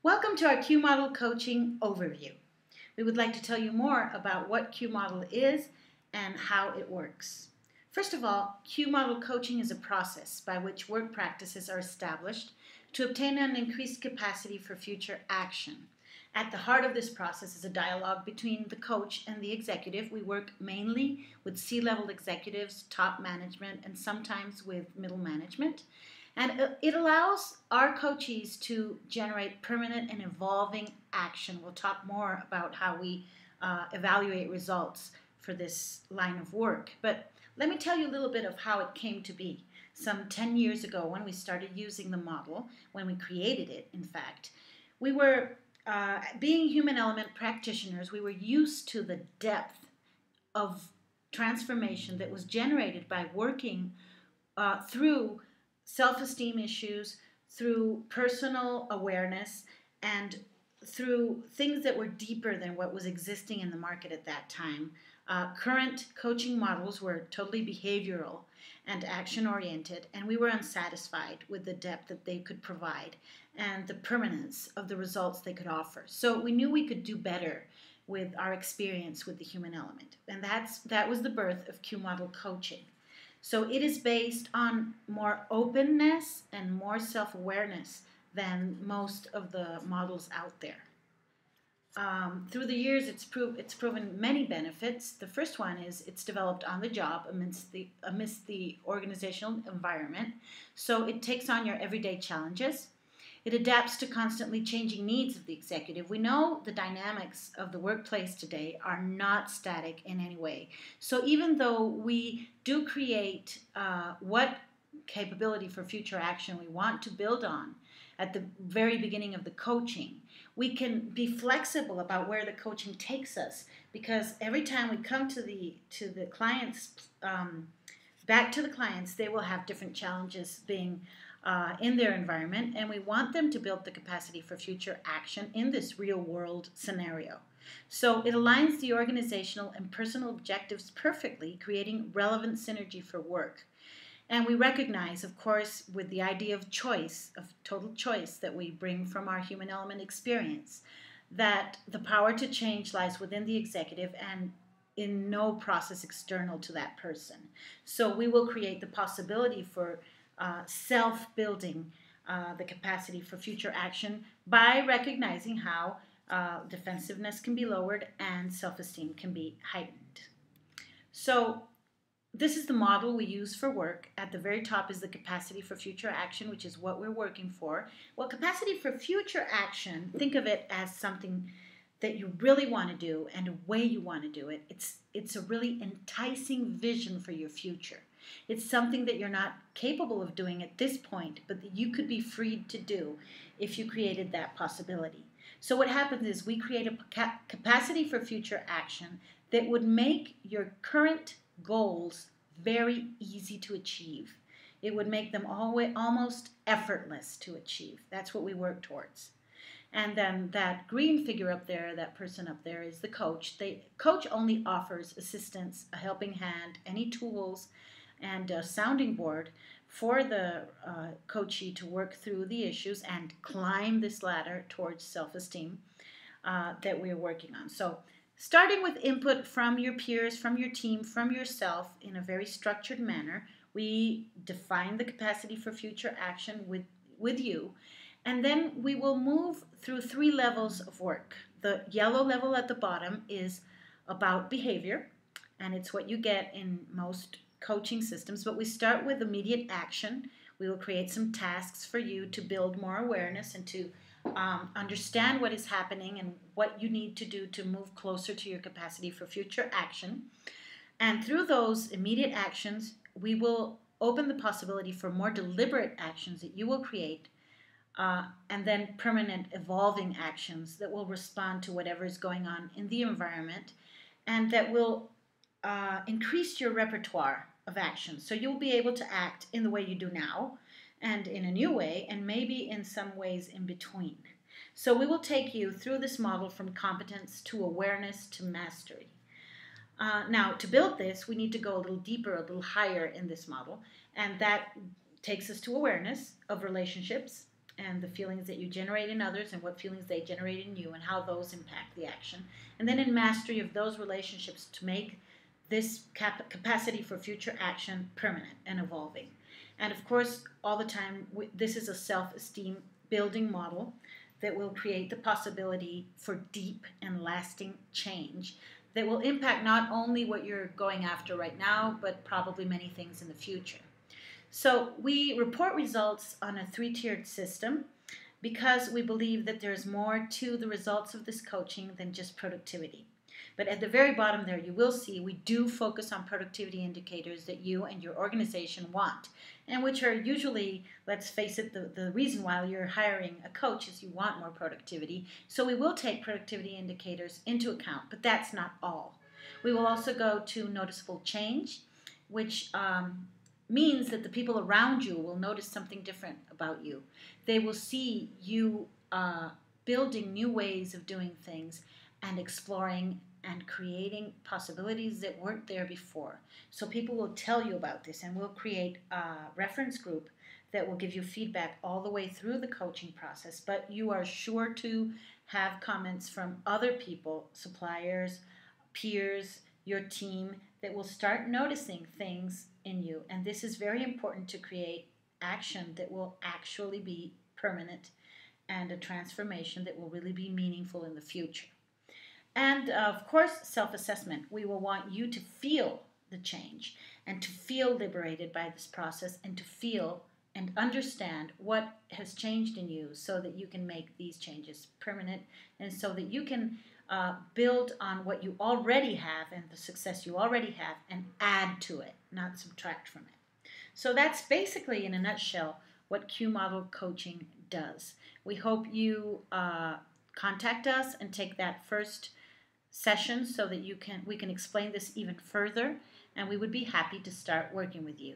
Welcome to our Q Model Coaching Overview. We would like to tell you more about what Q Model is and how it works. First of all, Q Model coaching is a process by which work practices are established to obtain an increased capacity for future action. At the heart of this process is a dialogue between the coach and the executive. We work mainly with C-level executives, top management, and sometimes with middle management. And it allows our coachees to generate permanent and evolving action. We'll talk more about how we evaluate results for this line of work. But let me tell you a little bit of how it came to be. Some 10 years ago, when we started using the model, when we created it, in fact, we were, being human element practitioners, we were used to the depth of transformation that was generated by working through self-esteem issues, through personal awareness, and through things that were deeper than what was existing in the market at that time. Current coaching models were totally behavioral and action-oriented, and we were unsatisfied with the depth that they could provide and the permanence of the results they could offer. So we knew we could do better with our experience with the human element, and that was the birth of Q Model coaching. So it is based on more openness and more self-awareness than most of the models out there. Through the years, it's proven many benefits. The first one is it's developed on the job amidst the organizational environment. So it takes on your everyday challenges. It adapts to constantly changing needs of the executive. We know the dynamics of the workplace today are not static in any way. So even though we do create what capability for future action we want to build on at the very beginning of the coaching, we can be flexible about where the coaching takes us, because every time we come to the clients, back to the clients, they will have different challenges being in their environment, and we want them to build the capacity for future action in this real world scenario. So it aligns the organizational and personal objectives perfectly, creating relevant synergy for work. And we recognize, of course, with the idea of choice, of total choice that we bring from our human element experience, that the power to change lies within the executive and in no process external to that person. So we will create the possibility for self-building the capacity for future action by recognizing how defensiveness can be lowered and self-esteem can be heightened. So this is the model we use for work. At the very top is the capacity for future action, which is what we're working for. Well, capacity for future action, think of it as something that you really want to do and a way you want to do it. It's a really enticing vision for your future. It's something that you're not capable of doing at this point, but that you could be freed to do if you created that possibility. So what happens is we create a capacity for future action that would make your current goals very easy to achieve. It would make them almost effortless to achieve. That's what we work towards. And then that green figure up there, that person up there, is the coach. The coach only offers assistance, a helping hand, any tools, and a sounding board for the coachee to work through the issues and climb this ladder towards self-esteem that we're working on. So starting with input from your peers, from your team, from yourself in a very structured manner, we define the capacity for future action with you, and then we will move through 3 levels of work. The yellow level at the bottom is about behavior, and it's what you get in most coaching systems, but we start with immediate action. We will create some tasks for you to build more awareness and to understand what is happening and what you need to do to move closer to your capacity for future action. And through those immediate actions, we will open the possibility for more deliberate actions that you will create, and then permanent evolving actions that will respond to whatever is going on in the environment, and that will increase your repertoire of actions. So you'll be able to act in the way you do now, and in a new way, and maybe in some ways in between. So we will take you through this model from competence to awareness to mastery. Now, to build this, we need to go a little deeper, a little higher in this model, and that takes us to awareness of relationships, and the feelings that you generate in others and what feelings they generate in you and how those impact the action. And then in mastery of those relationships to make this capacity for future action permanent and evolving. And of course, all the time, this is a self-esteem building model that will create the possibility for deep and lasting change that will impact not only what you're going after right now, but probably many things in the future. So we report results on a three-tiered system because we believe that there's more to the results of this coaching than just productivity. But at the very bottom there, you will see we do focus on productivity indicators that you and your organization want, and which are usually, let's face it, the reason why you're hiring a coach is you want more productivity. So we will take productivity indicators into account, but that's not all. We will also go to noticeable change, which means that the people around you will notice something different about you. They will see you building new ways of doing things and exploring and creating possibilities that weren't there before. So people will tell you about this, and we'll create a reference group that will give you feedback all the way through the coaching process. But you are sure to have comments from other people, suppliers, peers, your team, that will start noticing things in you. And this is very important to create action that will actually be permanent and a transformation that will really be meaningful in the future. And of course, self-assessment. We will want you to feel the change and to feel liberated by this process and to feel and understand what has changed in you so that you can make these changes permanent and so that you can build on what you already have and the success you already have and add to it, not subtract from it. So that's basically, in a nutshell, what Q Model coaching does. We hope you contact us and take that first session so that we can explain this even further, and we would be happy to start working with you.